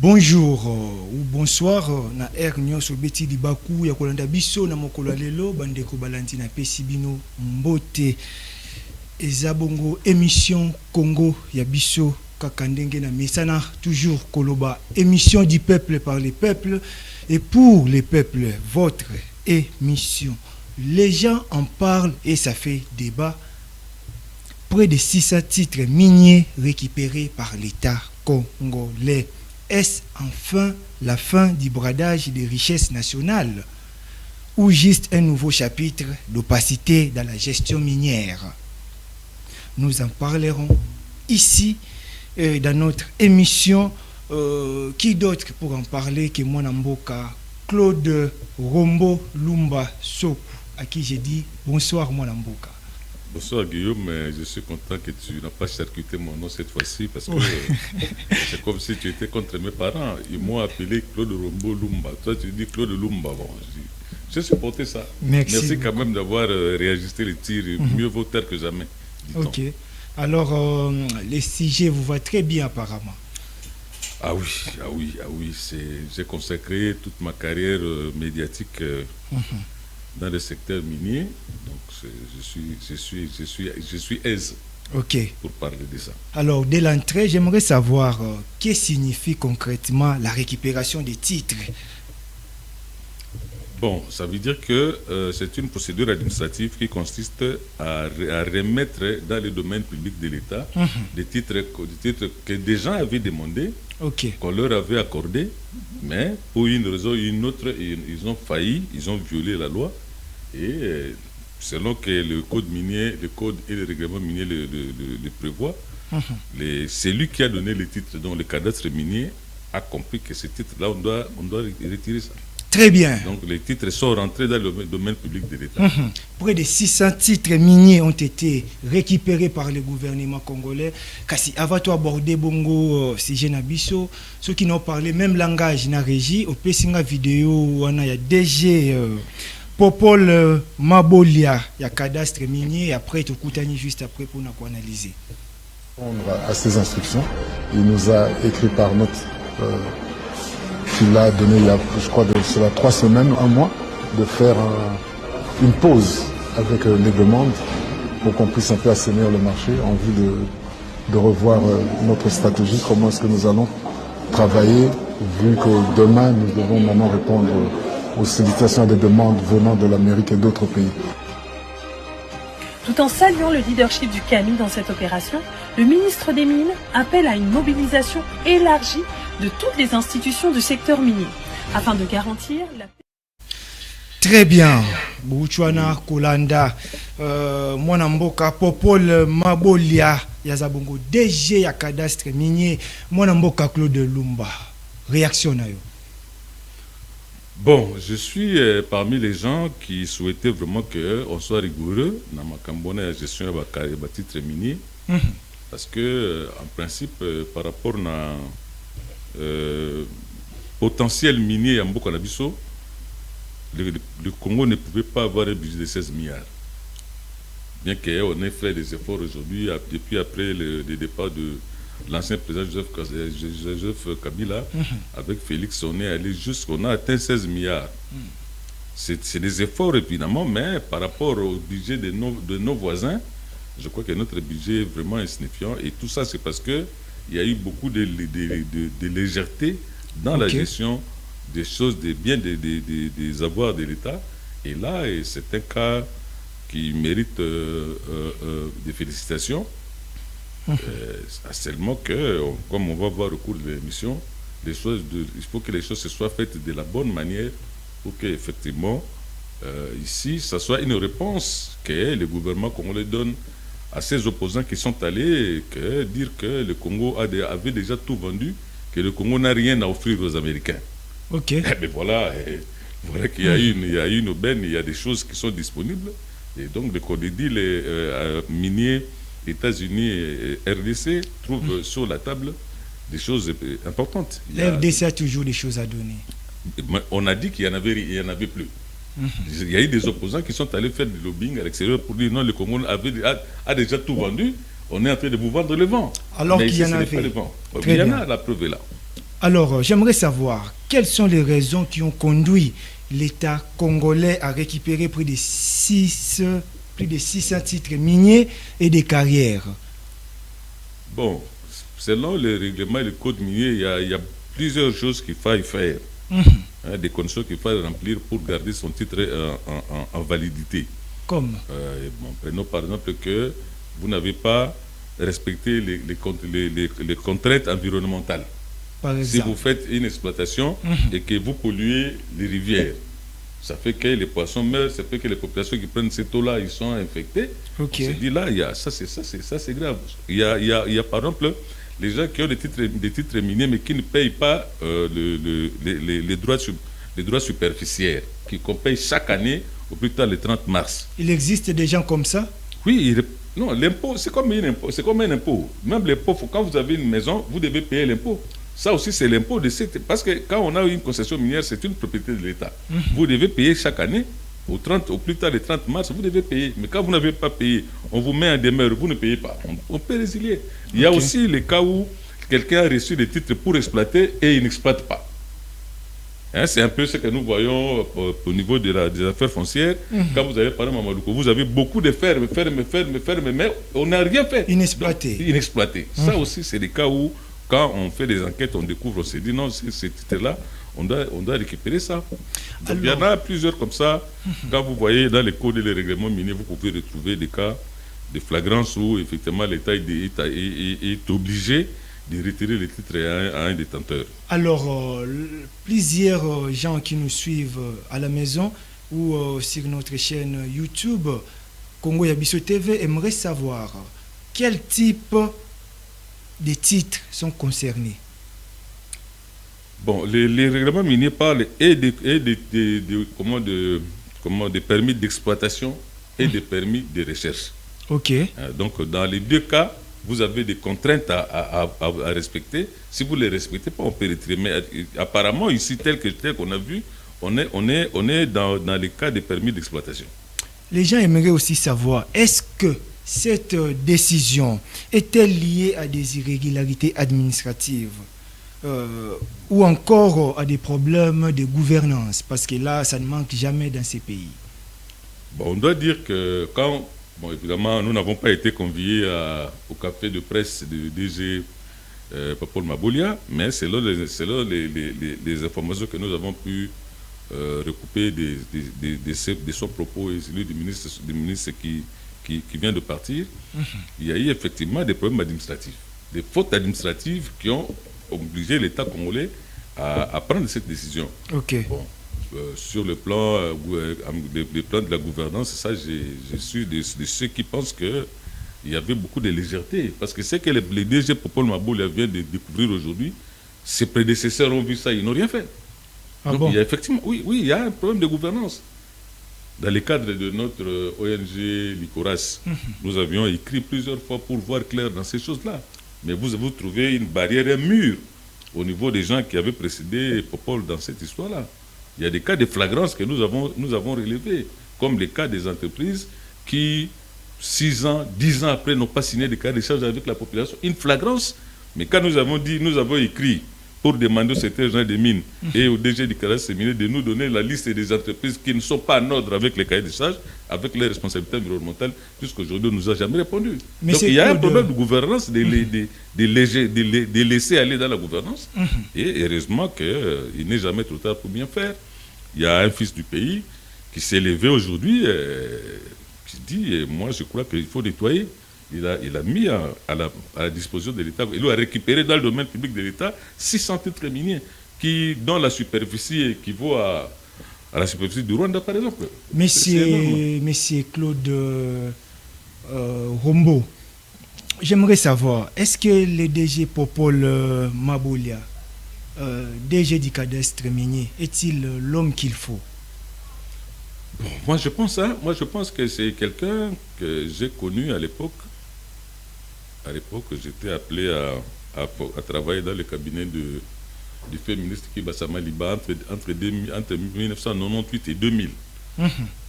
Bonjour ou bonsoir na air nyonso beti di baku ya kolanda biso na mokolo lelo bandeko balandi na pesibino mbote ezabongo émission Congo ya biso kaka ndenge na mesana toujours koloba émission du peuple par les peuples et pour les peuples votre émission. Les gens en parlent et ça fait débat. Près de 600 titres miniers récupérés par l'État congolais. Est-ce enfin la fin du bradage des richesses nationales ou juste un nouveau chapitre d'opacité dans la gestion minière? Nous en parlerons ici dans notre émission. Qui d'autre pour en parler que moi Namboka Claude Rombo Lumba Soku, à qui j'ai dit bonsoir moi Namboka. Bonsoir Guillaume, je suis content que tu n'as pas charcuté mon nom cette fois-ci parce que c'est comme si tu étais contre mes parents. Ils m'ont appelé Claude Rombo Lumba. Toi tu dis Claude Lumba. Bon, j'ai supporté ça. Merci quand même d'avoir réajusté les tirs. Mieux vaut tard que jamais. Ok. Alors, les sujets vous voient très bien apparemment. Ah oui. J'ai consacré toute ma carrière médiatique dans le secteur minier. Donc je suis aise pour parler de ça. Alors, dès l'entrée, j'aimerais savoir qu'est-ce que signifie concrètement la récupération des titres. Bon, ça veut dire que c'est une procédure administrative qui consiste à remettre dans le domaine public de l'État des titres que des gens avaient demandés, qu'on leur avait accordés, mais pour une raison ou une autre, ils ont failli, ils ont violé la loi. Et selon que le code minier, le code et le règlement minier le prévoient, celui qui a donné les titres, dont le cadastre minier, a compris que ces titres-là, on doit retirer ça. Très bien. Donc les titres sont rentrés dans le domaine public de l'État. Près de 600 titres miniers ont été récupérés par le gouvernement congolais. Kasi avant de aborder bongo sujet nabiso, ceux qui n'ont parlé même langage na régie, au pesinga vidéo wana ya DG Popol Mabolia, il y a cadastre minier, et après tout coutani juste après pour nous analyser. À ses instructions, il nous a écrit par note qu'il a donné il y a, je crois, cela 3 semaines, un mois, de faire une pause avec les demandes pour qu'on puisse un peu assainir le marché en vue de revoir notre stratégie, comment est-ce que nous allons travailler, vu que demain nous devons maintenant répondre aux sollicitations et des demandes venant de l'Amérique et d'autres pays. Tout en saluant le leadership du CAMI dans cette opération, le ministre des Mines appelle à une mobilisation élargie de toutes les institutions du secteur minier, afin de garantir la... Très bien. Bouchouana Kolanda, Mwanamboka Popol Mabolia, Yazabongo, DG ya cadastre minier, Mwanamboka Claude Lumba. Réaction na yo. Bon, je suis parmi les gens qui souhaitaient vraiment qu'on soit rigoureux dans ma cambone à gestion de titres miniers. Parce que, en principe, par rapport à potentiel minier à Mbokanabiso, le Congo ne pouvait pas avoir un budget de 16 milliards. Bien qu'on ait fait des efforts aujourd'hui, depuis après le départ de l'ancien président Joseph Kabila, avec Félix, on est allé jusqu'on a atteint 16 milliards. C'est des efforts évidemment, mais par rapport au budget de nos voisins, je crois que notre budget est vraiment insignifiant. Et tout ça, c'est parce qu'il y a eu beaucoup de légèreté dans la gestion des choses, des biens, des avoirs de l'État. Et là, c'est un cas qui mérite des félicitations. Seulement que, comme on va voir au cours de l'émission, il faut que les choses se soient faites de la bonne manière pour qu'effectivement, ici, ça soit une réponse que le gouvernement congolais donne à ses opposants qui sont allés dire que le Congo avait déjà tout vendu, que le Congo n'a rien à offrir aux Américains. Mais voilà qu'il y a eu une aubaine, il y a des choses qui sont disponibles. Et donc, comme dit, les miniers États-Unis et RDC trouvent sur la table des choses importantes. La RDC a toujours des choses à donner. On a dit qu'il n'y en avait plus. Il y a eu des opposants qui sont allés faire du lobbying à l'extérieur pour dire non, le Congo a déjà tout vendu, on est en train de vous vendre le vent. Alors qu'il y en avait. Il y en a, la preuve est là. Alors, j'aimerais savoir quelles sont les raisons qui ont conduit l'État congolais à récupérer plus de 600 titres miniers et des carrières. Bon, selon les règlements et le code minier, il y a plusieurs choses qu'il faille faire. Des conditions qu'il faut remplir pour garder son titre en validité. Comme prenons par exemple que vous n'avez pas respecté les contraintes environnementales. par exemple. Si vous faites une exploitation et que vous polluez les rivières, ça fait que les poissons meurent, ça fait que les populations qui prennent cette eau-là, ils sont infectés. Ok. On se dit là, ça c'est grave. Il y a par exemple les gens qui ont des titres miniers mais qui ne payent pas les droits superficiels, qu'on paye chaque année au plus tard le 30 mars. Il existe des gens comme ça? Oui, non, l'impôt, c'est comme un impôt. C'est comme un impôt. Même l'impôt, quand vous avez une maison, vous devez payer l'impôt. Ça aussi, c'est l'impôt de cette... Parce que quand on a une concession minière, c'est une propriété de l'État. Vous devez payer chaque année, au plus tard le 30 mars, vous devez payer. Mais quand vous n'avez pas payé, on vous met en demeure, vous ne payez pas. On peut résilier. Il y a aussi les cas où quelqu'un a reçu des titres pour exploiter et il n'exploite pas. Hein, c'est un peu ce que nous voyons au niveau des affaires foncières. Quand vous avez parlé à Mamadouko, vous avez beaucoup de fermes, mais on n'a rien fait. Inexploité. Ça aussi, c'est des cas où, quand on fait des enquêtes, on découvre, on se dit non, ces titres-là, on doit récupérer ça. Donc, il y en a plusieurs comme ça. Quand vous voyez dans les codes et les règlements miniers, vous pouvez retrouver des cas de flagrance où, effectivement, l'État est obligé de retirer les titres à un détenteur. Alors, plusieurs gens qui nous suivent à la maison ou sur notre chaîne YouTube, Congo Yabiso TV, aimeraient savoir quel type de titres sont concernés. Bon, les règlements miniers parlent et des permis d'exploitation et des permis de recherche. Ok. Donc, dans les deux cas, vous avez des contraintes à respecter. Si vous ne les respectez pas, on peut retirer. Mais apparemment, ici, tel qu'on a vu, on est dans les cas des permis d'exploitation. Les gens aimeraient aussi savoir, est-ce que cette décision est-elle liée à des irrégularités administratives ou encore à des problèmes de gouvernance? Parce que là, ça ne manque jamais dans ces pays. Bon, on doit dire que quand... Bon, évidemment, nous n'avons pas été conviés au café de presse de DG Popol Maboulia, mais selon les informations que nous avons pu recouper de son propos et celui du ministre qui vient de partir, il y a eu effectivement des problèmes administratifs, des fautes administratives qui ont obligé l'État congolais à prendre cette décision. Ok. Bon. Sur le plan de la gouvernance, ça j'ai su de ceux qui pensent qu'il y avait beaucoup de légèreté. Parce que c'est que les DG Popol Maboulia vient de découvrir aujourd'hui, ses prédécesseurs ont vu ça, ils n'ont rien fait. Ah donc, bon? il y a effectivement, oui, il y a un problème de gouvernance. Dans le cadre de notre ONG Licoras, nous avions écrit plusieurs fois pour voir clair dans ces choses-là. Mais vous trouvez une barrière, un mur au niveau des gens qui avaient précédé Popol dans cette histoire-là. Il y a des cas de flagrance que nous avons relevés, comme les cas des entreprises qui, 6 ans, 10 ans après, n'ont pas signé des cas d'échange avec la population. Une flagrance, mais quand nous avons écrit pour demander au secrétaire général des mines et au DG du cadastre minier de nous donner la liste des entreprises qui ne sont pas en ordre avec les cahiers d'échange, avec les responsabilités environnementales, jusqu'aujourd'hui, on ne nous a jamais répondu. Mais donc il y a un problème de gouvernance, de laisser aller dans la gouvernance, et heureusement qu'il n'est jamais trop tard pour bien faire. Il y a un fils du pays qui s'est levé aujourd'hui, qui dit, moi je crois qu'il faut nettoyer. Il a mis à la disposition de l'État, il a récupéré dans le domaine public de l'État 600 titres miniers dont la superficie équivaut à la superficie du Rwanda, par exemple. Monsieur Claude Rombo, j'aimerais savoir, est-ce que le DG Popol Maboulia, DG du cadastre minier, est-il l'homme qu'il faut? Bon, moi je pense que c'est quelqu'un que j'ai connu à l'époque. À l'époque, j'étais appelé à travailler dans le cabinet du fait ministre Kibassama Liba entre 1998 et 2000.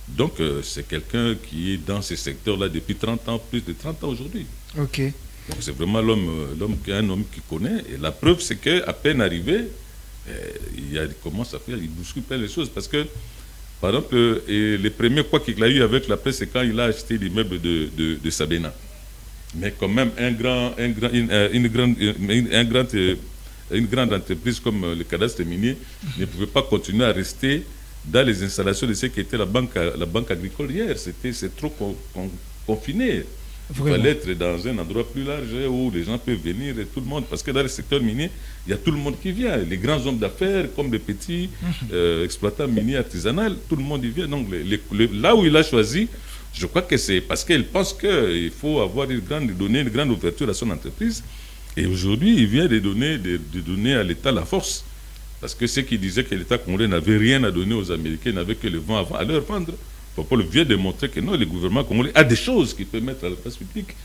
Donc, c'est quelqu'un qui est dans ce secteur-là depuis 30 ans, plus de 30 ans aujourd'hui. Ok. Donc c'est vraiment un homme qui connaît. Et la preuve, c'est qu'à peine arrivé, il commence à faire, il bouscule plein de choses. Parce que, par exemple, les premiers quoi qu'il a eu avec la presse, c'est quand il a acheté l'immeuble de Sabena. Mais quand même, une grande entreprise comme le cadastre minier ne pouvait pas continuer à rester dans les installations de ce qui était la banque agricole hier. C'est trop confiné. Vraiment. Il fallait être dans un endroit plus large où les gens peuvent venir et tout le monde. Parce que dans le secteur minier, il y a tout le monde qui vient. Les grands hommes d'affaires, comme les petits exploitants miniers artisanaux, tout le monde y vient. Donc là où il a choisi, je crois que c'est parce qu'il pense qu'il faut avoir une grande ouverture à son entreprise. Et aujourd'hui, il vient de donner à l'État la force. Parce que ceux qui disaient que l'État congolais n'avait rien à donner aux Américains, n'avait que le vent à leur vendre, Paul vient de montrer que non, le gouvernement congolais a des choses qu'il peut mettre à la place publique.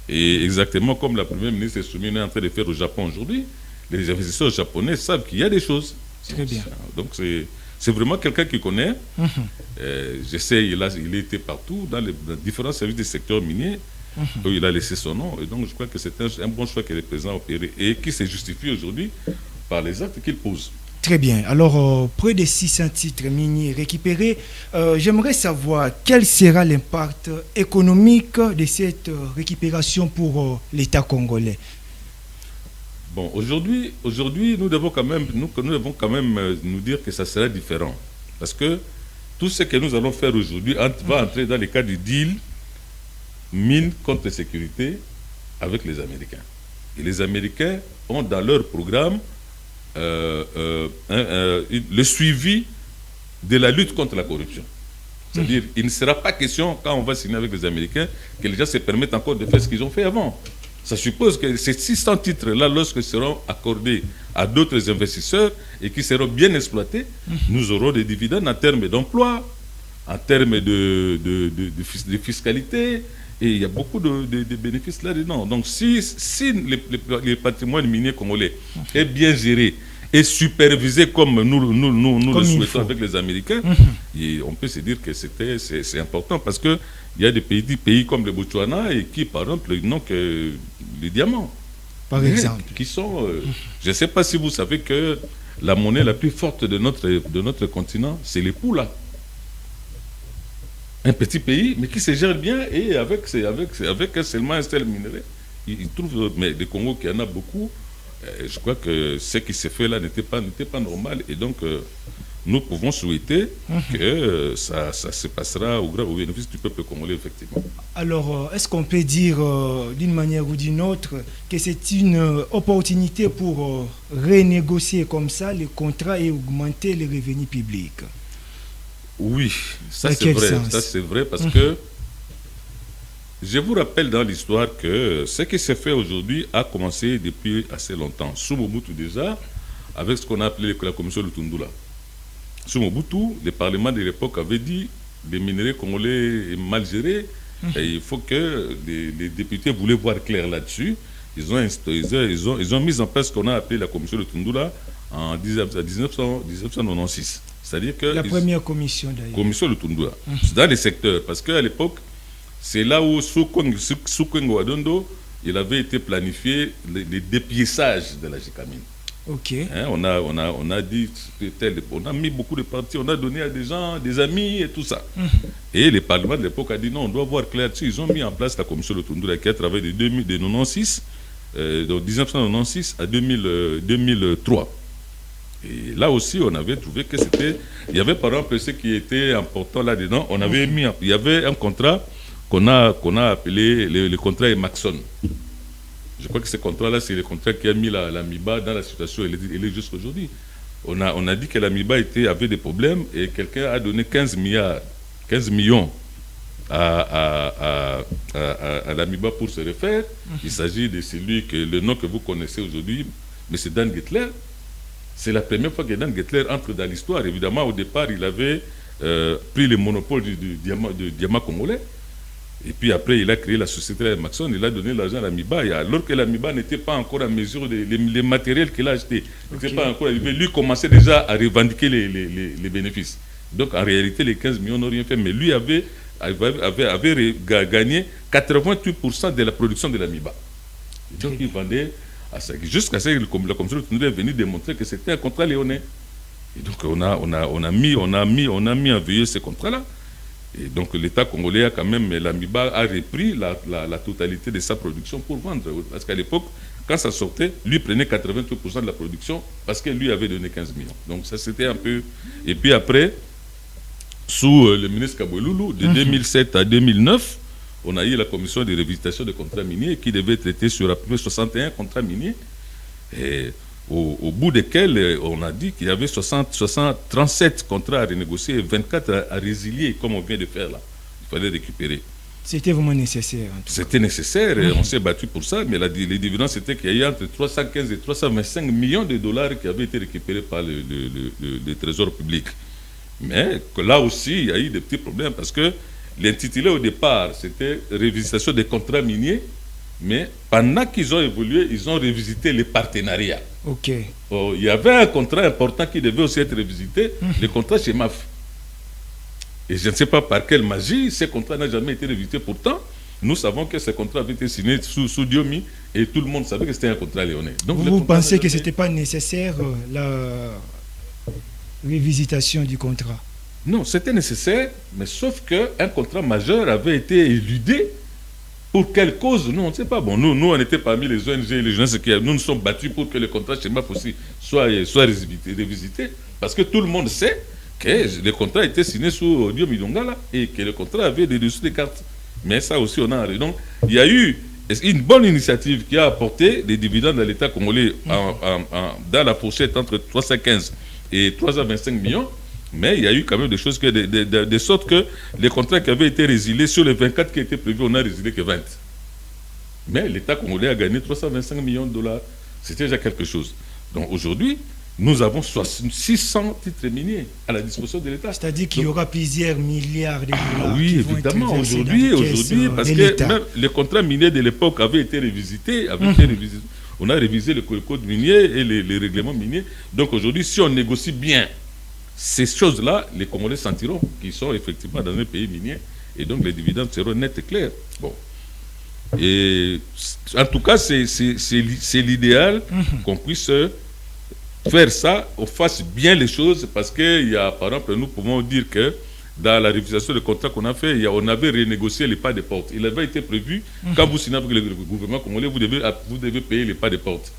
Et exactement comme la première ministre Soumine est en train de faire au Japon aujourd'hui, les investisseurs japonais savent qu'il y a des choses. Très bien. Donc c'est vraiment quelqu'un qui connaît. Je sais, il a été partout dans différents services du secteur minier. où il a laissé son nom. Et donc je crois que c'est un bon choix que le président a opéré et qui se justifie aujourd'hui par les actes qu'il pose. Très bien. Alors, près de 600 titres miniers récupérés. J'aimerais savoir quel sera l'impact économique de cette récupération pour l'État congolais. Bon, aujourd'hui, nous devons quand même nous dire que ça sera différent. Parce que tout ce que nous allons faire aujourd'hui va entrer dans le cadre du deal mine contre sécurité avec les Américains. Et les Américains ont dans leur programme le suivi de la lutte contre la corruption. C'est-à-dire, il ne sera pas question, quand on va signer avec les Américains, que les gens se permettent encore de faire ce qu'ils ont fait avant. Ça suppose que ces 600 titres-là, lorsqu'ils seront accordés à d'autres investisseurs et qui seront bien exploités, nous aurons des dividendes en termes d'emploi, en termes de fiscalité, et il y a beaucoup de bénéfices là-dedans. Donc si le patrimoine minier congolais est bien géré et supervisé comme nous le souhaitons avec les Américains, et on peut se dire que c'est important parce qu'il y a des pays comme le Botswana et qui, par exemple, n'ont que les diamants. Par exemple. Qui sont... je ne sais pas si vous savez que la monnaie la plus forte de notre continent, c'est les poulas. Un petit pays, mais qui se gère bien et avec seulement un seul minerai. Il trouve, mais le Congo qui en a beaucoup, je crois que ce qui s'est fait là n'était pas normal. Et donc, nous pouvons souhaiter que ça se passera au bénéfice du peuple congolais, effectivement. Alors, est-ce qu'on peut dire d'une manière ou d'une autre que c'est une opportunité pour renégocier comme ça les contrats et augmenter les revenus publics? Oui, ça c'est vrai. Ça c'est vrai parce que je vous rappelle dans l'histoire que ce qui s'est fait aujourd'hui a commencé depuis assez longtemps. Sous Mobutu déjà, avec ce qu'on a appelé la commission Lutundula. Sous Mobutu, le Parlement de l'époque avait dit les minerais congolais est mal gérés et il faut que les députés voulaient voir clair là-dessus. Ils ont mis en place ce qu'on a appelé la commission Lutundula en 1996. C'est-à-dire que la première commission d'ailleurs. Commission Lutundula. C'est dans les secteurs. Parce qu'à l'époque, c'est là où, sous Kwengo Adondo, il avait été planifié le dépiéçage de la Gécamine. Ok. Hein, on a dit, on a mis beaucoup de partis, on a donné à des gens, des amis et tout ça. Et le Parlement de l'époque a dit non, on doit voir clair dessus. Ils ont mis en place la commission Lutundula qui a travaillé de 1996 à 2003. Et là aussi, on avait trouvé que il y avait par exemple ce qui était important là-dedans. On avait il y avait un contrat qu'on a appelé le contrat Emaxon. Je crois que ce contrat-là, c'est le contrat qui a mis la MIBA dans la situation elle est jusqu'à aujourd'hui. On a dit que la MIBA avait des problèmes et quelqu'un a donné 15 millions à la MIBA pour se refaire. Il s'agit de celui le nom que vous connaissez aujourd'hui, M. Dan Gettler. C'est la première fois que Dan Gettler entre dans l'histoire. Évidemment, au départ, il avait pris le monopole du diamant congolais. Et puis après, il a créé la société Maxon. Il a donné l'argent à la MIBA. Et alors que la MIBA n'était pas encore en mesure, les matériels qu'il a achetés n'étaient pas encore arrivés, lui commençait déjà à revendiquer les bénéfices. Donc en réalité, les 15 millions n'ont rien fait. Mais lui avait gagné 88% de la production de la MIBA. Donc ils vendaient à ça. Jusqu'à ce que la commission de tenue est venue démontrer que c'était un contrat léonais. Et donc on a mis en veille ce contrat-là. Et donc l'État congolais a quand même, l'Amiba a repris la totalité de sa production pour vendre. Parce qu'à l'époque, quand ça sortait, lui prenait 83% de la production parce que lui avait donné 15 millions. Donc ça c'était un peu... Et puis après, sous le ministre Kabouloulou, de 2007 à 2009, on a eu la commission de révisitation des contrats miniers qui devait traiter sur à peu près 61 contrats miniers. Et au bout desquels on a dit qu'il y avait 37 contrats à renégocier et 24 à résilier, comme on vient de faire là. Il fallait récupérer. C'était vraiment nécessaire. C'était nécessaire, et on s'est battu pour ça, mais les dividendes, c'était qu'il y a eu entre 315 et 325 millions de dollars qui avaient été récupérés par le Trésor public. Mais que là aussi, il y a eu des petits problèmes, parce que l'intitulé au départ, c'était « Révisitation des contrats miniers », mais pendant qu'ils ont évolué, ils ont révisité les partenariats. Ok. Il y avait un contrat important qui devait aussi être révisité, le contrat chez MAF. Et je ne sais pas par quelle magie, ce contrat n'a jamais été révisité. Pourtant, nous savons que ce contrat avait été signé sous Diomi et tout le monde savait que c'était un contrat léonais. Donc, vous pensez que ce n'était pas nécessaire, la révisitation du contrat? Non, c'était nécessaire, mais sauf qu'un contrat majeur avait été éludé. Pour quelle cause? Nous, on ne sait pas. Bon, nous, on était parmi les ONG et les gens qui nous nous sommes battus pour que le contrat chez MAF aussi soit révisité, parce que tout le monde sait que le contrat était signé sous Diomi Dongala et que le contrat avait des dessous des cartes. Mais ça aussi, on a arrêté. Donc, il y a eu une bonne initiative qui a apporté des dividendes à l'État congolais dans la fourchette entre 315 et 325 millions. Mais il y a eu quand même des choses, de sorte que les contrats qui avaient été résiliés, sur les 24 qui étaient prévus, on n'a résilié que 20. Mais l'État congolais a gagné 325 millions de dollars. C'était déjà quelque chose. Donc aujourd'hui, nous avons 600 titres miniers à la disposition de l'État. C'est-à-dire qu'il y aura plusieurs milliards de dollars. Ah oui, évidemment, aujourd'hui, parce que même les contrats miniers de l'époque avaient été révisités, on a révisé le code minier et les règlements miniers. Donc aujourd'hui, si on négocie bien ces choses-là, les Congolais sentiront qu'ils sont effectivement dans un pays minier et donc les dividendes seront nets et clairs. Bon. Et en tout cas, c'est l'idéal qu'on puisse faire ça, on fasse bien les choses, parce que, par exemple, nous pouvons dire que dans la révisation du contrat qu'on a fait, on avait renégocié les pas de porte. Il avait été prévu, quand vous signez avec le gouvernement congolais, vous devez payer les pas de porte.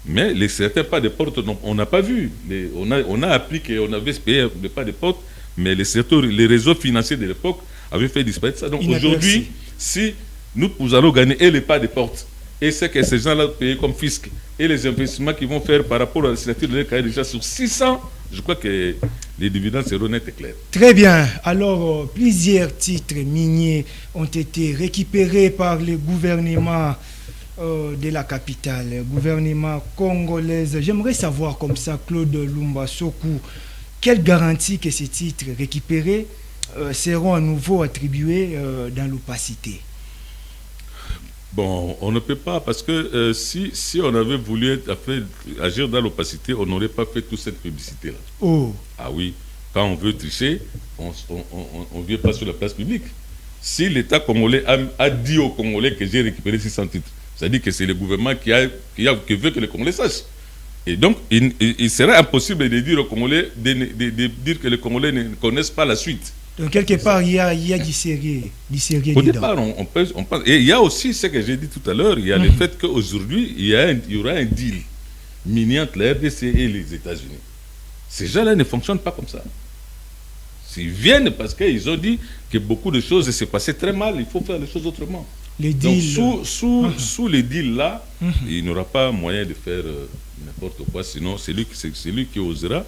Mais certains pas de porte, on n'a pas vu. On a appris qu'on avait payé les pas de porte, mais les réseaux financiers de l'époque avaient fait disparaître ça. Donc aujourd'hui, si nous allons gagner et les pas de porte, et ce que ces gens-là payent comme fisc, et les investissements qu'ils vont faire par rapport à la signature de cahier déjà sur 600, je crois que les dividendes seront nets et clairs. Très bien. Alors, plusieurs titres miniers ont été récupérés par le gouvernement de la capitale, le gouvernement congolaise. J'aimerais savoir comme ça, Claude Lumba Sokou, quelle garantie que ces titres récupérés seront à nouveau attribués dans l'opacité? Bon, on ne peut pas, parce que si on avait voulu agir dans l'opacité, on n'aurait pas fait toute cette publicité-là. Oh. Ah oui, quand on veut tricher, on ne vient pas sur la place publique. Si l'État congolais a dit aux Congolais que j'ai récupéré 600 titres, c'est-à-dire que c'est le gouvernement qui veut que les Congolais sachent. Et donc, il serait impossible de dire aux Congolais, de dire que les Congolais ne connaissent pas la suite. Donc, quelque part, il y a du sérieux Au départ, on pense. Et il y a aussi ce que j'ai dit tout à l'heure, il y a le fait qu'aujourd'hui, il y aura un deal minier entre la RDC et les États-Unis. Ces gens-là ne fonctionnent pas comme ça. Ils viennent parce qu'ils ont dit que beaucoup de choses se passaient très mal, il faut faire les choses autrement. Donc, sous les deals-là, il n'y aura pas moyen de faire n'importe quoi, sinon c'est lui qui osera.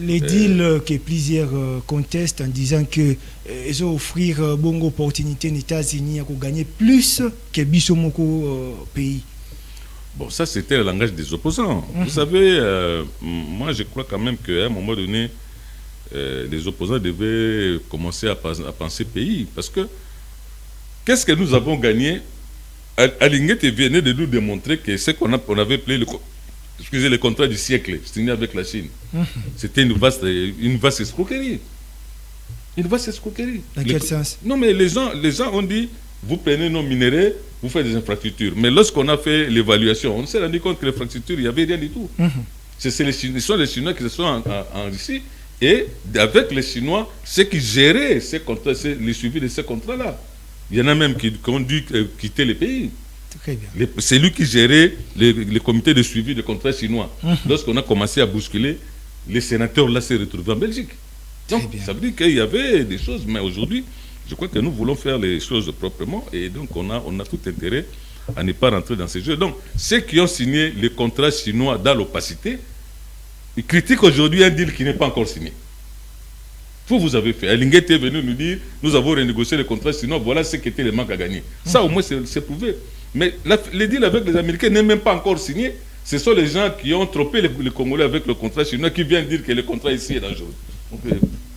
Les deals que plusieurs contestent en disant que ils ont offrir bonne opportunité aux États-Unis pour gagner plus que Bissomoko pays. Bon, ça c'était le langage des opposants. Vous savez, moi je crois quand même qu'à un moment donné, les opposants devaient commencer à penser pays. Parce que, qu'est-ce que nous avons gagné? Alingete venait de nous démontrer que ce qu'on avait appelé le contrat du siècle signé avec la Chine, c'était une vaste escroquerie. Une vaste escroquerie. Dans quel sens? Non, mais les gens ont dit vous prenez nos minéraux, vous faites des infrastructures. Mais lorsqu'on a fait l'évaluation, on s'est rendu compte que l'infrastructure, il n'y avait rien du tout. Ce sont les Chinois qui se sont enrichis. Et avec les Chinois, ceux qui géraient ces contrats, le suivi de ces contrats-là. Il y en a même qui ont dû quitter le pays. Très bien. C'est lui qui gérait le comité de suivi des contrats chinois. Lorsqu'on a commencé à bousculer, les sénateurs là s'est retrouvés en Belgique. Donc, ça veut dire qu'il y avait des choses, mais aujourd'hui, je crois que nous voulons faire les choses proprement et donc on a tout intérêt à ne pas rentrer dans ces jeux. Donc, ceux qui ont signé les contrats chinois dans l'opacité, ils critiquent aujourd'hui un deal qui n'est pas encore signé. Vous avez fait. Elinguet est venu nous dire, nous avons renégocié les contrats chinois, voilà ce qu'étaient les manques à gagner. Ça, au moins, c'est prouvé. Mais les deals avec les Américains n'est même pas encore signé. Ce sont les gens qui ont trompé les Congolais avec le contrat chinois qui viennent dire que le contrat ici est dangereux.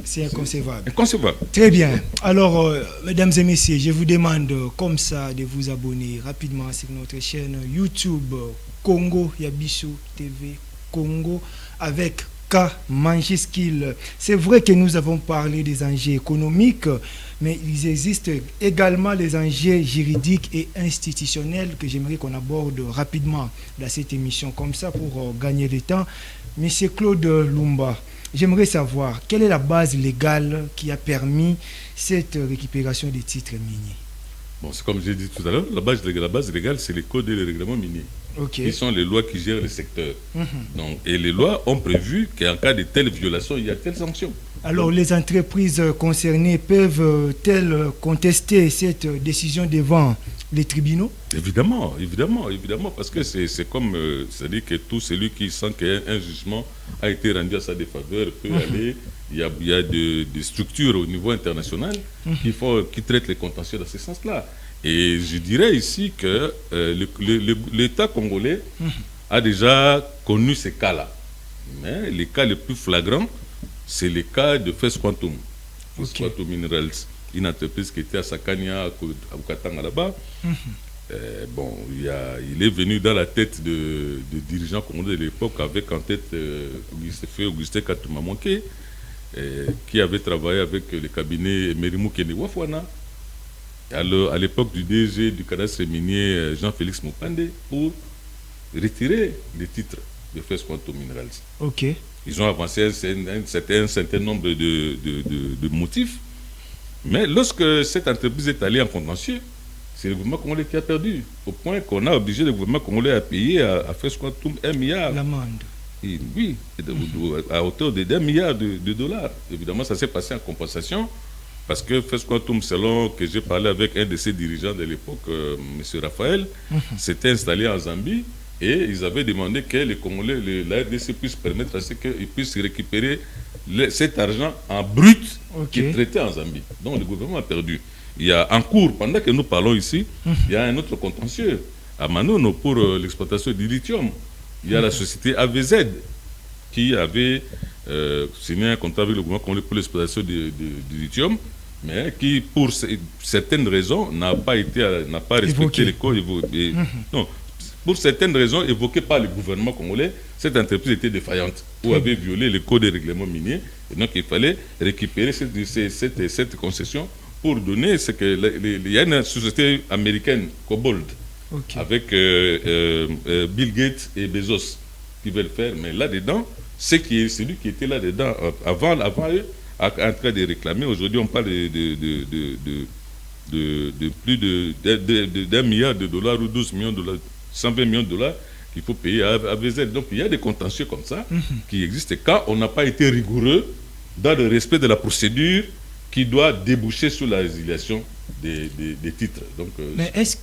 C'est inconcevable. Inconcevable. Très bien. Alors, mesdames et messieurs, je vous demande comme ça de vous abonner rapidement sur notre chaîne YouTube Congo Yabiso TV Congo avec K majuscule. C'est vrai que nous avons parlé des enjeux économiques, mais il existe également les enjeux juridiques et institutionnels que j'aimerais qu'on aborde rapidement dans cette émission comme ça pour gagner du temps. Monsieur Claude Lumba, j'aimerais savoir quelle est la base légale qui a permis cette récupération des titres miniers. Bon, c'est comme j'ai dit tout à l'heure, la base légale, c'est les codes et les règlements miniers. Qui sont les lois qui gèrent le secteur. Donc, et les lois ont prévu qu'en cas de telle violation, il y a telle sanction. Alors, les entreprises concernées peuvent-elles contester cette décision devant les tribunaux? Évidemment, parce que c'est comme, c'est-à-dire que tout celui qui sent qu'un jugement a été rendu à sa défaveur peut aller. Il y a des structures au niveau international qui traitent les contentieux dans ce sens-là. Et je dirais ici que l'État congolais a déjà connu ces cas-là. Mais les cas les plus flagrants, c'est le cas de First Quantum. First Quantum Minerals, une entreprise qui était à Sakania, à Bukatanga là-bas. Bon, il est venu dans la tête de dirigeants congolais de l'époque, avec en tête Augustin Katumamonke, qui avait travaillé avec le cabinet Merimou Kene Wafwana. À l'époque du DG du cadastre minier Jean-Félix Mopande pour retirer les titres de First Quantum Minerals. Ils ont avancé un certain nombre de motifs, mais lorsque cette entreprise est allée en contentieux, c'est le gouvernement congolais qui a perdu, au point qu'on a obligé le gouvernement congolais à payer à First Quantum 1 milliard. L'amende. Oui, à hauteur de 1 milliard de dollars. Évidemment, ça s'est passé en compensation. Parce que First Quantum, selon que j'ai parlé avec un de ses dirigeants de l'époque, M. Raphaël, s'était installé en Zambie et ils avaient demandé que les Congolais, la RDC puisse permettre à ce qu'ils puissent récupérer cet argent en brut qui est traité en Zambie. Donc le gouvernement a perdu. Il y a en cours, pendant que nous parlons ici, il y a un autre contentieux à Manono pour l'exploitation du lithium. Il y a la société AVZ qui avait signé un contrat avec le gouvernement congolais pour l'exploitation du lithium, mais qui, pour certaines raisons, n'a pas respecté les codes. Non, pour certaines raisons évoquées par le gouvernement congolais, cette entreprise était défaillante ou avait violé les codes et règlements miniers. Et donc, il fallait récupérer cette concession pour donner ce que... Il y a une société américaine, Cobalt, avec Bill Gates et Bezos, qui veulent faire, mais là-dedans, c'est celui qui était là-dedans avant eux, en train de réclamer. Aujourd'hui, on parle de plus d'1 milliard de dollars ou 12 millions de dollars, 120 millions de dollars qu'il faut payer à VZ. Donc, il y a des contentieux comme ça qui existent quand on n'a pas été rigoureux dans le respect de la procédure qui doit déboucher sur la résiliation des titres. Donc, mais est-ce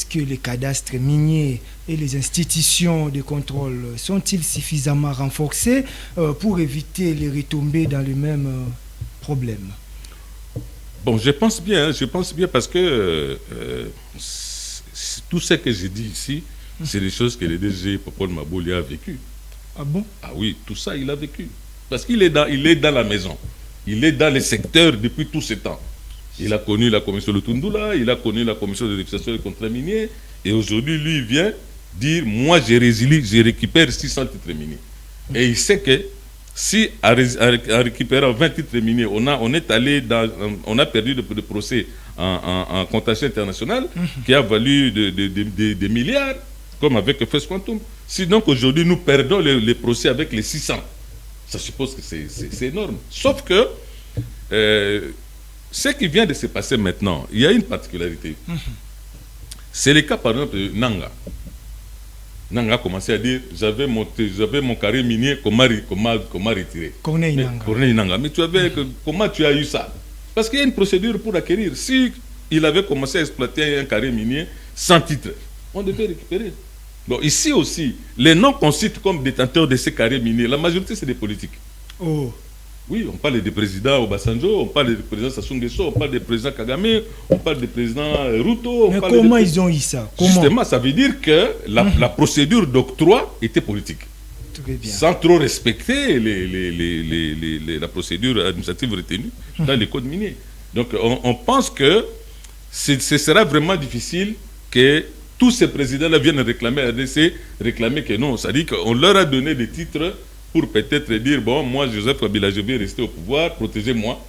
que les cadastres miniers et les institutions de contrôle sont-ils suffisamment renforcés pour éviter les retombées dans le même problème? Bon, je pense bien parce que tout ce que j'ai dit ici, c'est des choses que le DG Popol Maboli a vécu. Ah bon? Ah oui, tout ça, il a vécu. Parce qu'il est dans la maison. Il est dans les secteurs depuis tout ce temps. Il a connu la commission de Tundula, il a connu la commission de vérification des contrats miniers, et aujourd'hui, lui, il vient dire, moi, je résilie, je récupère 600 titres miniers. Et il sait que Si en récupérant 20 titres miniers, on a perdu de procès en contentieux international qui a valu des milliards, comme avec First Quantum. Si donc aujourd'hui nous perdons les procès avec les 600, ça suppose que c'est énorme. Sauf que ce qui vient de se passer maintenant, il y a une particularité. C'est le cas par exemple de Nanga. Nanga a commencé à dire j'avais mon carré minier, comment retirer. Corneille Nanga. Mais comment tu as eu ça? Parce qu'il y a une procédure pour acquérir. Si il avait commencé à exploiter un carré minier sans titre, on devait récupérer. Bon, ici aussi, les noms qu'on cite comme détenteurs de ces carrés miniers, la majorité c'est des politiques. Oh. Oui, on parle des présidents Obasanjo, on parle des présidents Sassou Nguesso, on parle des présidents Kagame, on parle des présidents Ruto. Mais comment ils ont eu ça? Justement, ça veut dire que la procédure d'octroi était politique. Très bien. Sans trop respecter la procédure administrative retenue dans les codes miniers. Donc on pense que ce sera vraiment difficile que tous ces présidents-là viennent réclamer à RDC, réclamer que non. C'est-à-dire qu'on leur a donné des titres pour peut-être dire, bon, moi, Joseph Kabila, je vais rester au pouvoir, protégez-moi,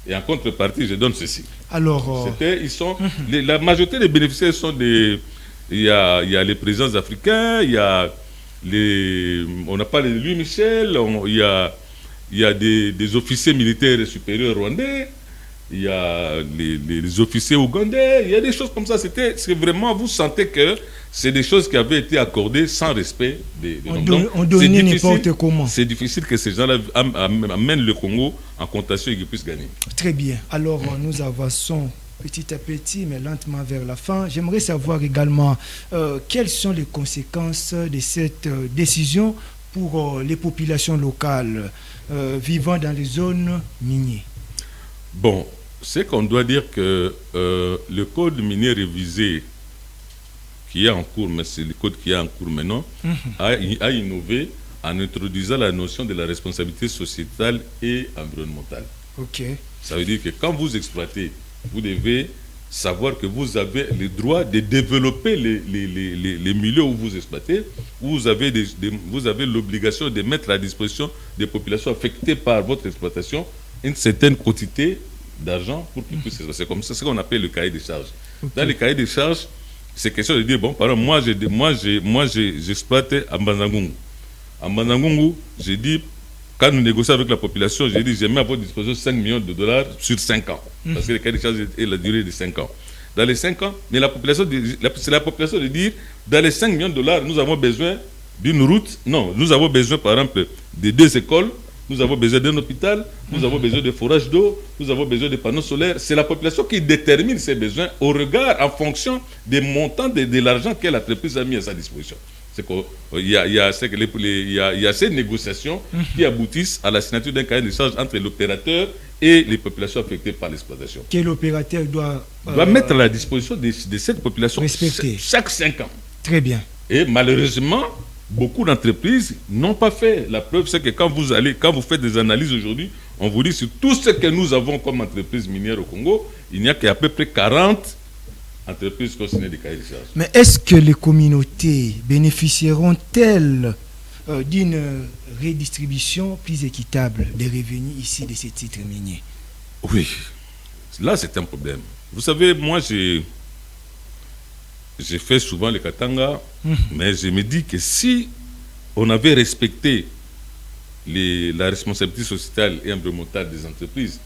et en contrepartie, je donne ceci. Alors, la majorité des bénéficiaires sont des... Il y a les présidents africains, il y a on n'a pas les Louis Michel, il y a des officiers militaires supérieurs rwandais, il y a les officiers ougandais, il y a des choses comme ça. C'est vraiment, vous sentez que c'est des choses qui avaient été accordées sans respect des normes. On donnait n'importe comment. C'est difficile que ces gens-là amènent le Congo en contentieux et qu'ils puissent gagner. Très bien. Alors, nous avançons petit à petit, mais lentement vers la fin. J'aimerais savoir également quelles sont les conséquences de cette décision pour les populations locales vivant dans les zones minières. Bon, c'est qu'on doit dire que le code minier révisé qui est en cours, mais c'est le code qui est en cours maintenant, a innové en introduisant la notion de la responsabilité sociétale et environnementale. Ok. Ça veut dire que quand vous exploitez, vous devez savoir que vous avez le droit de développer les milieux où vous exploitez, où vous avez l'obligation de mettre à disposition des populations affectées par votre exploitation une certaine quantité d'argent pour qu'ils puissent exploiter. C'est comme ça, c'est ce qu'on appelle le cahier des charges. Okay. Dans le cahier des charges, c'est question de dire, bon, par exemple, moi j'exploite à Mbanzangungu. À Mbanzangungu, j'ai dit, quand nous négocions avec la population, j'ai dit, j'ai mis à votre disposition 5 millions de dollars sur 5 ans. Parce que le cahier des charges est la durée de 5 ans. Dans les 5 ans, mais c'est la population de dire, dans les 5 millions de dollars, nous avons besoin d'une route. Non, nous avons besoin, par exemple, de 2 écoles. Nous avons besoin d'un hôpital, nous avons besoin de forages d'eau, nous avons besoin de panneaux solaires. C'est la population qui détermine ces besoins au regard, en fonction des montants de l'argent que l'entreprise a mis à sa disposition. Il y a ces négociations qui aboutissent à la signature d'un cahier de charges entre l'opérateur et les populations affectées par l'exploitation. Quel opérateur doit mettre à la disposition de cette population chaque 5 ans. Très bien. Et malheureusement, beaucoup d'entreprises n'ont pas fait. La preuve, c'est que quand vous faites des analyses aujourd'hui, on vous dit sur tout ce que nous avons comme entreprises minières au Congo, il n'y a qu'à peu près 40 entreprises qui ont signé des cahiers de charges. Mais est-ce que les communautés bénéficieront-elles d'une redistribution plus équitable des revenus ici de ces titres miniers? Oui, là c'est un problème. Vous savez, moi j'ai fait souvent le Katanga, mais je me dis que si on avait respecté la responsabilité sociétale et environnementale des entreprises,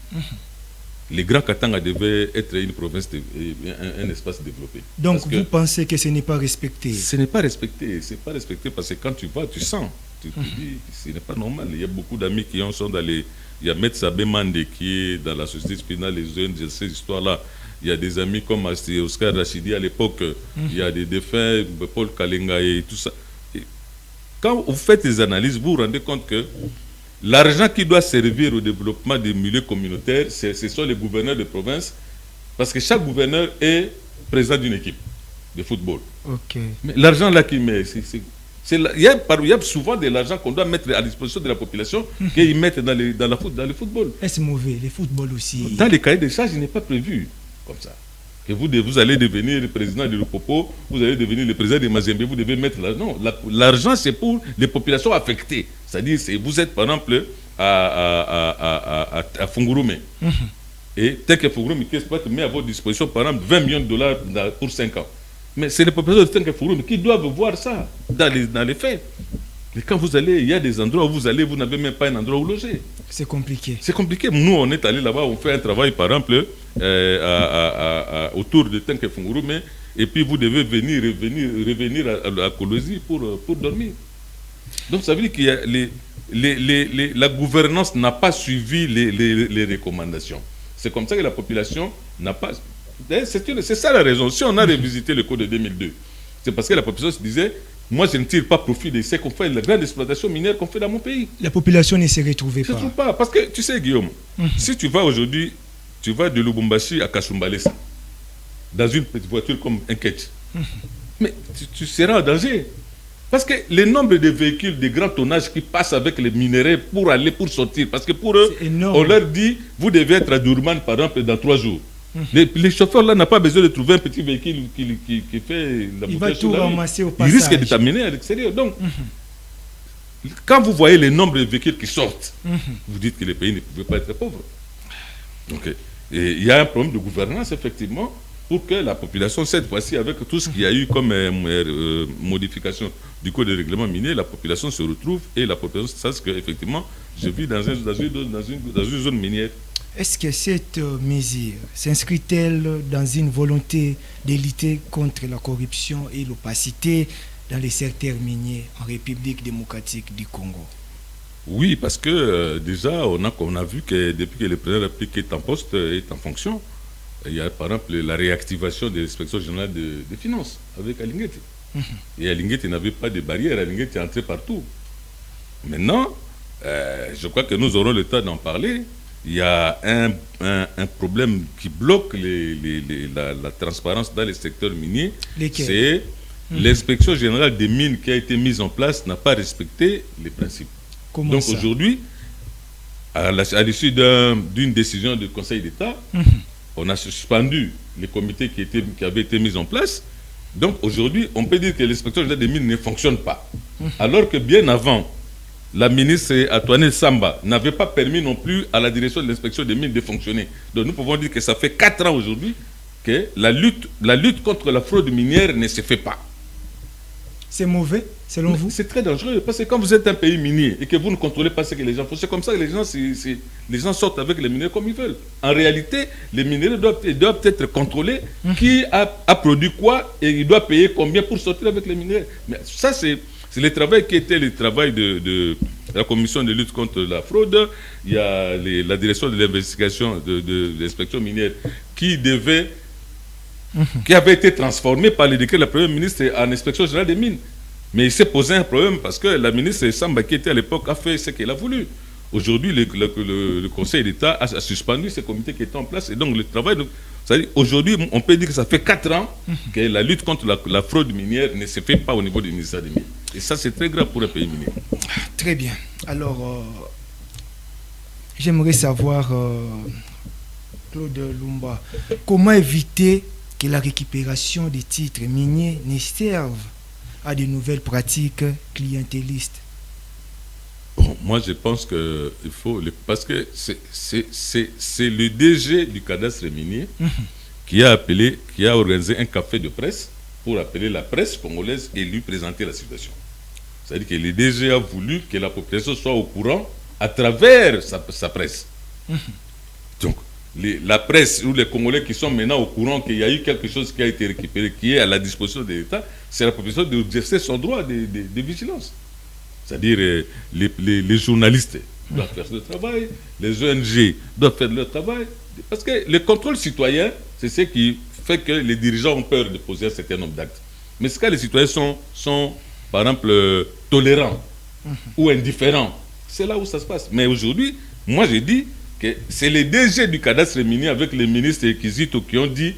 les Grands Katanga devaient être une province, un espace développé. Donc vous pensez que ce n'est pas respecté? Ce n'est pas respecté. Ce n'est pas respecté parce que quand tu vas, tu sens. Tu te dis, ce n'est pas normal. Il y a beaucoup d'amis qui sont dans les... Il y a Maître Sabé Mande qui est dans la société spinale, les jeunes, ces histoires-là. Il y a des amis comme Oscar Rachidi à l'époque, il y a des défunts, Paul Kalenga et tout ça. Et quand vous faites des analyses, vous vous rendez compte que l'argent qui doit servir au développement des milieux communautaires, ce sont les gouverneurs de province, parce que chaque gouverneur est président d'une équipe de football. Okay. Mais l'argent là qu'il met, il y a souvent de l'argent qu'on doit mettre à disposition de la population qu'ils mettent dans le football. Est-ce mauvais, le football aussi? Dans les cahiers des charges, il n'est pas prévu comme ça. que vous allez devenir le président de Lupopo, vous allez devenir le président de Mazembe, vous devez mettre l'argent. Non, l'argent c'est pour les populations affectées. C'est-à-dire, vous êtes par exemple à Fungurume. Et tel que Fungurume qui exploite met à votre disposition par exemple 20 millions de dollars pour 5 ans. Mais c'est les populations de Tenke Fungurume qui doivent voir ça dans les faits. Mais quand vous allez, il y a des endroits où vous allez, vous n'avez même pas un endroit où loger. C'est compliqué. C'est compliqué. Nous, on est allé là-bas, on fait un travail, par exemple, autour de Tenke Fungurume, et puis vous devez revenir à Kolosi pour dormir. Donc, ça veut dire qu'il y a la gouvernance n'a pas suivi les recommandations. C'est comme ça que la population n'a pas... C'est ça la raison. Si on a revisité le code de 2002, c'est parce que la population se disait... Moi, je ne tire pas profit de ce qu'on fait, la grande exploitation minière qu'on fait dans mon pays. La population ne se retrouvait pas. Je ne trouve pas. Parce que, tu sais, Guillaume, si tu vas aujourd'hui, tu vas de Lubumbashi à Kasumbalesa, dans une petite voiture comme un ketch, mais tu seras en danger. Parce que le nombre de véhicules de grand tonnage qui passent avec les minerais pour sortir, parce que pour eux, on leur dit, vous devez être à Durban, par exemple, dans 3 jours. Les chauffeurs là n'ont pas besoin de trouver un petit véhicule qui fait la il va tout ramasser au passage. Il risque de t'amener à l'extérieur. Donc, quand vous voyez le nombre de véhicules qui sortent, vous dites que le pays ne pouvait pas être pauvre. Donc, il y a un problème de gouvernance, effectivement, pour que la population, cette fois-ci, avec tout ce qu'il y a eu comme modification du code de règlement minier, la population se retrouve et la population sache qu'effectivement, je vis dans une zone minière. Est-ce que cette mesure s'inscrit-elle dans une volonté de lutter contre la corruption et l'opacité dans les secteurs miniers en République démocratique du Congo? Oui, parce que déjà, on a vu que depuis que le président de la République est en poste, est en fonction, il y a par exemple la réactivation de l'inspection générale des finances avec Alinguete. Et Alinguete n'avait pas de barrière, Alinguete est entré partout. Maintenant, je crois que nous aurons le temps d'en parler. Il y a un problème qui bloque la transparence dans les secteurs miniers. C'est l'inspection générale des mines qui a été mise en place n'a pas respecté les principes. Donc aujourd'hui, à l'issue d'une décision du Conseil d'État, on a suspendu les comités qui avaient été mis en place. Donc aujourd'hui, on peut dire que l'inspection générale des mines ne fonctionne pas. Alors que bien avant, la ministre Antoinette Samba n'avait pas permis non plus à la direction de l'inspection des mines de fonctionner. Donc nous pouvons dire que ça fait 4 ans aujourd'hui que la lutte contre la fraude minière ne se fait pas. C'est mauvais, selon vous? C'est très dangereux, parce que quand vous êtes un pays minier et que vous ne contrôlez pas ce que les gens font, c'est comme ça que les gens sortent avec les minéraux comme ils veulent. En réalité, les minéraux doivent être contrôlés. Qui a produit quoi et il doit payer combien pour sortir avec les minéraux. Mais ça, c'est le travail qui était le travail de la commission de lutte contre la fraude. Il y a la direction de l'investigation de l'inspection minière qui avait été transformée par le décret de la Première ministre en inspection générale des mines. Mais il s'est posé un problème parce que la ministre Samba, qui était à l'époque, a fait ce qu'elle a voulu. Aujourd'hui, le Conseil d'État a suspendu ces comités qui étaient en place. Et donc, le travail... Aujourd'hui, on peut dire que ça fait 4 ans que la lutte contre la fraude minière ne se fait pas au niveau du ministère des Mines. Et ça, c'est très grave pour un pays minier. Très bien. Alors, j'aimerais savoir, Claude Lumba, comment éviter que la récupération des titres miniers ne serve à de nouvelles pratiques clientélistes? Bon, moi, je pense qu'il faut... Parce que c'est le DG du cadastre minier qui a organisé un café de presse pour appeler la presse congolaise et lui présenter la situation. C'est-à-dire que le DG a voulu que la population soit au courant à travers sa presse. Donc, la presse ou les Congolais qui sont maintenant au courant qu'il y a eu quelque chose qui a été récupéré, qui est à la disposition de l'État, c'est la population d'exercer son droit de vigilance. C'est-à-dire les journalistes doivent faire leur travail, les ONG doivent faire leur travail. Parce que le contrôle citoyen, c'est ce qui fait que les dirigeants ont peur de poser un certain nombre d'actes. Mais c'est quand les citoyens sont par exemple, tolérants ou indifférents, c'est là où ça se passe. Mais aujourd'hui, moi je dis que c'est les DG du cadastre minier avec les ministres Kizito qui ont dit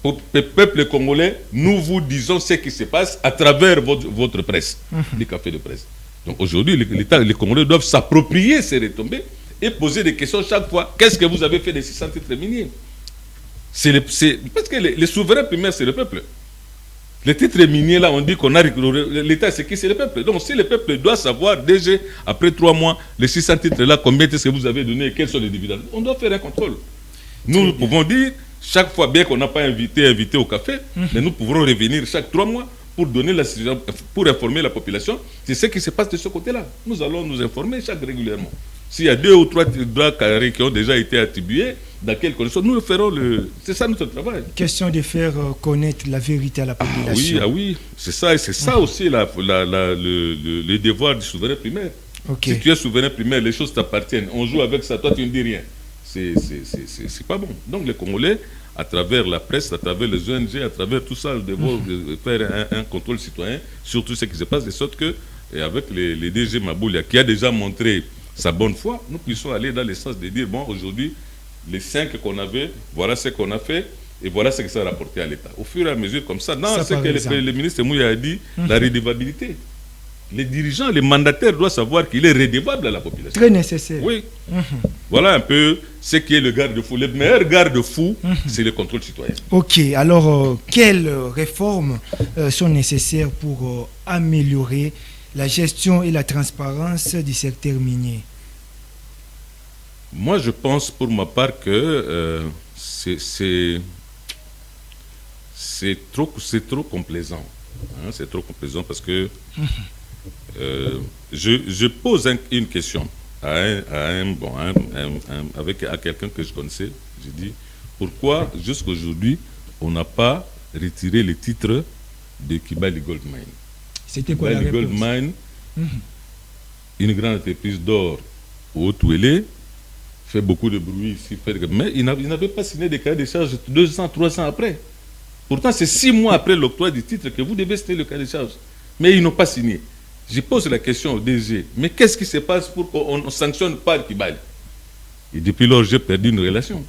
au peuple congolais, nous vous disons ce qui se passe à travers votre presse, les cafés de presse. Donc aujourd'hui, les Congolais doivent s'approprier ces retombées et poser des questions chaque fois. Qu'est-ce que vous avez fait de 600 titres miniers? Parce que les souverains primaires, c'est le peuple. Les titres miniers, là, on dit qu'on a l'État, c'est qui? C'est le peuple. Donc, si le peuple doit savoir, déjà, après 3 mois, les 600 titres-là, combien est-ce que vous avez donné et quels sont les dividendes, on doit faire un contrôle. Nous pouvons dire, chaque fois, bien qu'on n'a pas invité au café, mais nous pouvons revenir chaque 3 mois pour informer la population. C'est ce qui se passe de ce côté-là. Nous allons nous informer régulièrement. S'il y a 2 ou 3 droits carrés qui ont déjà été attribués, dans quelles conditions, nous le ferons. C'est ça notre travail. Question de faire connaître la vérité à la population. Oui, c'est ça. Et c'est ça aussi le devoir du souverain primaire. Okay. Si tu es souverain primaire, les choses t'appartiennent. On joue avec ça, toi tu ne dis rien. C'est pas bon. Donc les Congolais, à travers la presse, à travers les ONG, à travers tout ça, devront faire un contrôle citoyen sur tout ce qui se passe, de sorte que, et avec les DG Maboulia, qui a déjà montré sa bonne foi, nous puissions aller dans le sens de dire, bon, aujourd'hui, les 5 qu'on avait, voilà ce qu'on a fait, et voilà ce que ça a rapporté à l'État. Au fur et à mesure, comme ça, dans ce que le ministre Mouya a dit, la redevabilité. Les dirigeants, les mandataires doivent savoir qu'il est redevable à la population. Très nécessaire. Oui. Voilà un peu ce qui est le garde-fou. Le meilleur garde-fou, c'est le contrôle citoyen. Ok, alors quelles réformes sont nécessaires pour améliorer la gestion et la transparence du secteur minier? Moi, je pense pour ma part que c'est trop complaisant. Hein, c'est trop complaisant parce que je pose une question à quelqu'un que je connaissais. Je dis, pourquoi jusqu'à aujourd'hui on n'a pas retiré les titres de Kibali Gold Mine? C'était quoi la réponse? Gold Mine, une grande entreprise d'or au Haut-Ouélé, fait beaucoup de bruit ici, mais il n'avait pas signé des cahiers de charges 2 ans, 3 ans après. Pourtant, c'est 6 mois après l'octroi du titre que vous devez signer le cahier de charges. Mais ils n'ont pas signé. Je pose la question au DG, mais qu'est-ce qui se passe pour qu'on ne sanctionne pas Kibali? Et depuis lors, j'ai perdu une relation.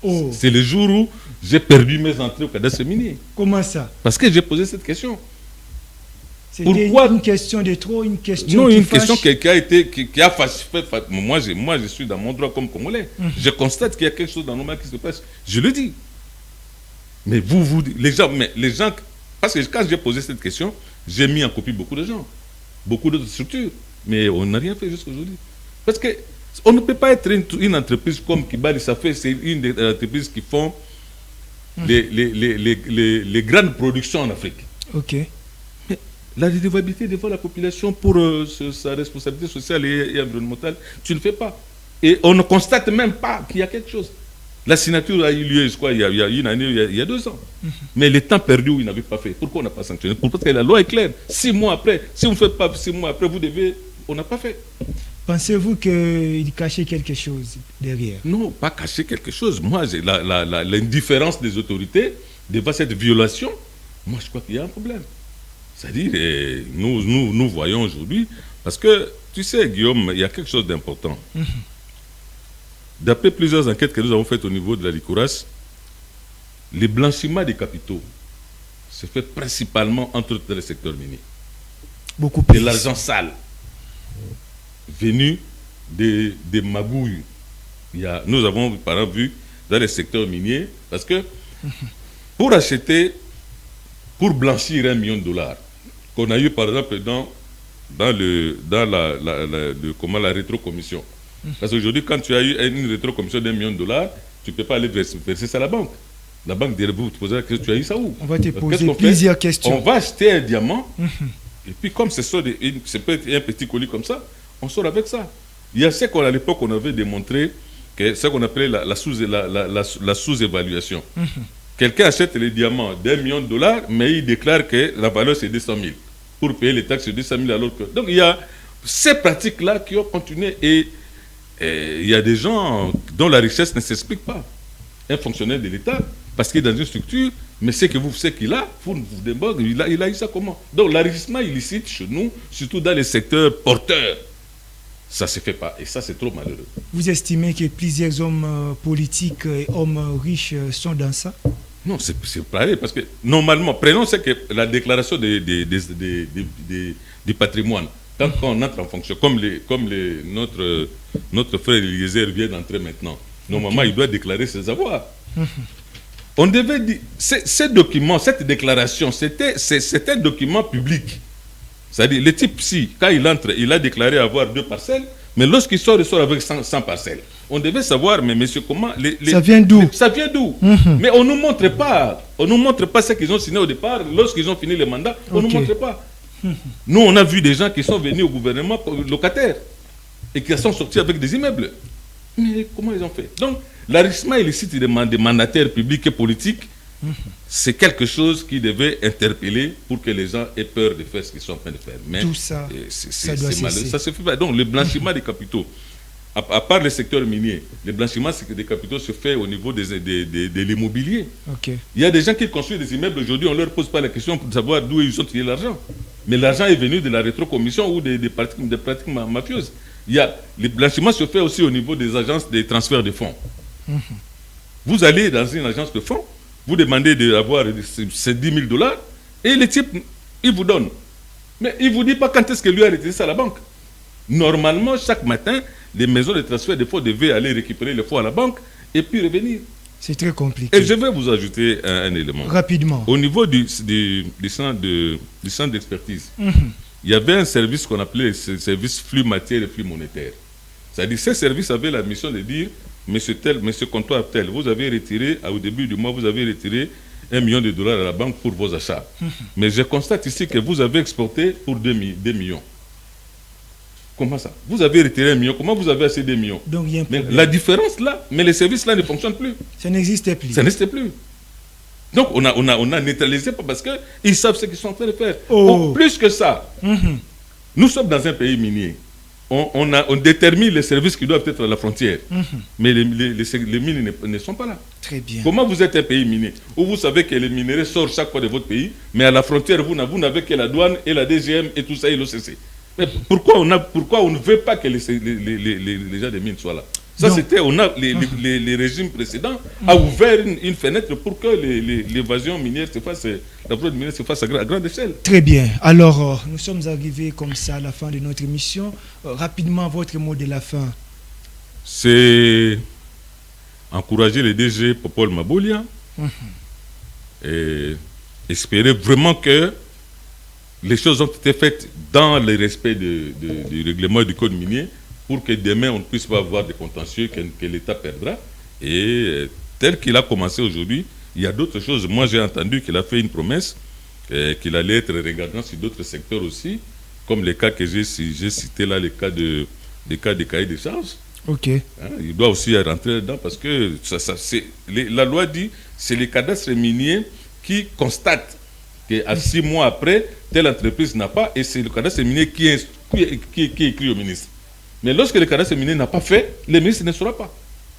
Oh. C'est le jour où j'ai perdu mes entrées au cadastre minier. Comment ça? Parce que j'ai posé cette question. C'était une question de trop, une question non, qui une fâche. question qui a fâché. Moi, je suis dans mon droit comme Congolais. Je constate qu'il y a quelque chose dans nos mains qui se passe. Je le dis. Mais les gens, parce que quand j'ai posé cette question, j'ai mis en copie beaucoup de gens, beaucoup d'autres structures, mais on n'a rien fait jusqu'à aujourd'hui. Parce que on ne peut pas être une entreprise comme Kibali, c'est une des entreprises qui font les grandes productions en Afrique. Ok. Mais la redevabilité devant la population pour sa responsabilité sociale et environnementale, tu ne fais pas. Et on ne constate même pas qu'il y a quelque chose. La signature a eu lieu, je crois, il y a une année, il y a 2 ans. Mais le temps perdu, il n'avait pas fait. Pourquoi on n'a pas sanctionné? Parce que la loi est claire. 6 mois après, si vous ne faites pas 6 mois après, vous devez... On n'a pas fait. Pensez-vous qu'il cachait quelque chose derrière? Non, pas cacher quelque chose. Moi, l'indifférence des autorités devant cette violation, moi, je crois qu'il y a un problème. C'est-à-dire, nous voyons aujourd'hui, parce que, tu sais, Guillaume, il y a quelque chose d'important. D'après plusieurs enquêtes que nous avons faites au niveau de la Licouras, le blanchiment des capitaux se fait principalement entre autres dans le secteur minier. Beaucoup plus. De l'argent sale venu des magouilles. Nous avons par exemple vu dans le secteur minier, parce que pour blanchir $1 million, qu'on a eu par exemple dans la rétrocommission. Parce qu'aujourd'hui, quand tu as eu une rétrocommission d'$1 million, tu ne peux pas aller verser ça à la banque. La banque dirait, vous te posez la question, tu as eu ça où? On va te poser plusieurs questions. On va acheter un diamant, et puis comme ça peut être un petit colis comme ça, on sort avec ça. Il y a ce qu'à l'époque, on avait démontré, que ce qu'on appelait la sous-évaluation. Quelqu'un achète les diamants d'$1 million, mais il déclare que la valeur c'est 200 000. Pour payer les taxes, c'est 200 000 alors que... Donc il y a ces pratiques-là qui ont continué et il y a des gens dont la richesse ne s'explique pas. Un fonctionnaire de l'État, parce qu'il est dans une structure, mais ce qu'il a, vous demandez, il a eu ça comment? Donc l'enrichissement illicite chez nous, surtout dans les secteurs porteurs, ça ne se fait pas. Et ça, c'est trop malheureux. Vous estimez que plusieurs hommes politiques et hommes riches sont dans ça? Non, c'est pareil, parce que normalement, prenons ce que la déclaration du patrimoine. Quand on entre en fonction, comme notre frère Eliezer vient d'entrer maintenant, normalement, il doit déclarer ses avoirs. On devait dire, ce document, cette déclaration, c'était un document public. C'est-à-dire, le type, si, quand il entre, il a déclaré avoir 2 parcelles, mais lorsqu'il sort, il sort avec 100 parcelles. On devait savoir, mais monsieur, comment... Ça vient d'où? Ça vient d'où? Mais on ne nous montre pas. On ne nous montre pas ce qu'ils ont signé au départ. Lorsqu'ils ont fini le mandat, on ne nous montre pas. Nous, on a vu des gens qui sont venus au gouvernement locataire et qui sont sortis avec des immeubles. Mais comment ils ont fait? Donc, l'enrichissement illicite des mandataires publics et politiques, c'est quelque chose qui devait interpeller pour que les gens aient peur de faire ce qu'ils sont en train de faire. Mais tout ça, ça doit cesser. Ça se fait pas. Donc, le blanchiment des capitaux, à part le secteur minier, le blanchiment des capitaux se fait au niveau de l'immobilier. Il y a des gens qui construisent des immeubles aujourd'hui, on ne leur pose pas la question pour savoir d'où ils ont tiré l'argent. Mais l'argent est venu de la rétrocommission ou des pratiques mafieuses. Le blanchiment se fait aussi au niveau des agences de transfert de fonds. Vous allez dans une agence de fonds, vous demandez d'avoir ces 10 000 $ et le type, il vous donne. Mais il ne vous dit pas quand est-ce que lui a retiré ça à la banque. Normalement, chaque matin, les maisons de transfert de fonds devaient aller récupérer les fonds à la banque et puis revenir. C'est très compliqué. Et je vais vous ajouter un élément. Rapidement. Au niveau du centre d'expertise, il y avait un service qu'on appelait le service flux matière et flux monétaire. C'est-à-dire, ce service avait la mission de dire, monsieur tel, monsieur comptoir tel, vous avez retiré, au début du mois, vous avez retiré $1 million à la banque pour vos achats. Mais je constate ici que vous avez exporté pour 2 millions. Comment ça? Vous avez retiré 1 million, comment vous avez assez 2 millions? Donc, il y a un problème. La différence là, mais les services là ne fonctionnent plus. Ça n'existait plus. Ça n'existait plus. Donc on a neutralisé parce qu'ils savent ce qu'ils sont en train de faire. Plus que ça, nous sommes dans un pays minier. On détermine les services qui doivent être à la frontière. Mais les mines ne sont pas là. Très bien. Comment vous êtes un pays minier où vous savez que les minerais sortent chaque fois de votre pays, mais à la frontière, vous n'avez que la douane et la DGM et tout ça et l'OCC. Mais pourquoi on ne veut pas que les gens des mines soient là? Ça, c'était, les régimes précédents a ouvert une fenêtre pour que l'évasion minière se fasse, la fraude minière se fasse à grande échelle. Très bien. Alors, nous sommes arrivés comme ça à la fin de notre émission. Rapidement, votre mot de la fin. C'est encourager les DG Popol Maboulia et espérer vraiment que les choses ont été faites dans le respect du règlement du code minier pour que demain on ne puisse pas avoir des contentieux que l'État perdra. Et tel qu'il a commencé aujourd'hui, il y a d'autres choses. Moi j'ai entendu qu'il a fait une promesse qu'il allait être regardant sur d'autres secteurs aussi, comme les cas que j'ai cités là, les cas des cahiers de charges. Il doit aussi rentrer dedans parce que la loi dit c'est les cadastres miniers qui constatent qu'à 6 mois après, telle entreprise n'a pas, et c'est le cadastre minier qui est écrit au ministre. Mais lorsque le cadastre minier n'a pas fait, le ministre ne saura pas.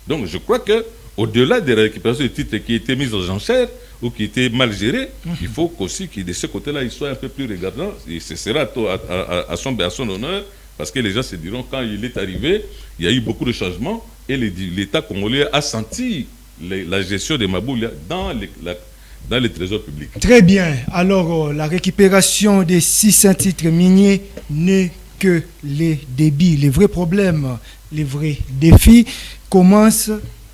Donc je crois qu'au-delà de la récupération des titres qui étaient mis aux enchères ou qui étaient mal gérés, il faut aussi que de ce côté-là, il soit un peu plus regardant. Et ce sera à son honneur, parce que les gens se diront, quand il est arrivé, il y a eu beaucoup de changements, et l'État congolais a senti la gestion des Maboulia dans les trésors publics. Très bien. Alors, la récupération des 600 titres miniers n'est que les débits. Les vrais problèmes, les vrais défis commencent.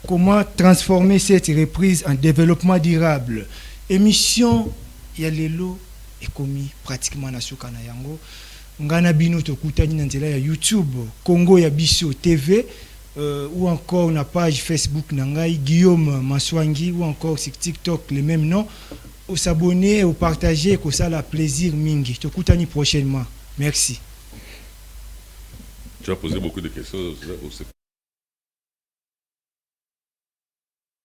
Comment transformer cette reprise en développement durable? Émission Yalelo est commis pratiquement na suka na yango. Ngana bino tokutani na nzela ya YouTube Congo ya Biso TV ou encore na page Facebook Nangai Guillaume Maswangi ou encore sur TikTok les mêmes noms. Au s'abonner, au partager, que ça la plaisir mingi. Tokutani prochainement. Merci. Tu as posé beaucoup de questions.